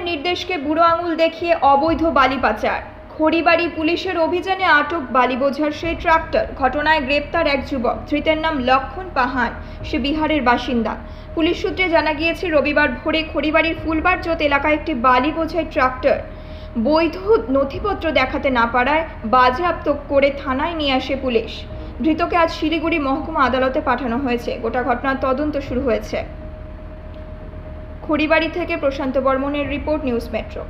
প্রশাসনের নির্দেশকে বুড়ো আঙুল দেখিয়ে অবৈধ বালি পাচার। খড়িবাড়ি পুলিশের অভিযানে আটক বালি বোঝার সেই ট্রাক্টর। ঘটনায় গ্রেপ্তার এক যুবক, ধৃতের নাম লক্ষণ পাহান, সে বিহারের বাসিন্দা। পুলিশ সূত্রে জানা গিয়েছে, রবিবার ভোরে খড়িবাড়ির ফুলবারজোত এলাকায় একটি বালি বোঝাই ট্রাক্টর বৈধ নথিপত্র দেখাতে না পারায় বাজেয়াপ্ত করে থানায় নিয়ে আসে পুলিশ। ধৃতকে আজ শিলিগুড়ি মহকুমা আদালতে পাঠানো হয়েছে। গোটা ঘটনার তদন্ত শুরু হয়েছে। খড়িবাড়ি থেকে প্রশান্ত বর্মনের রিপোর্ট, নিউজ মেট্রো।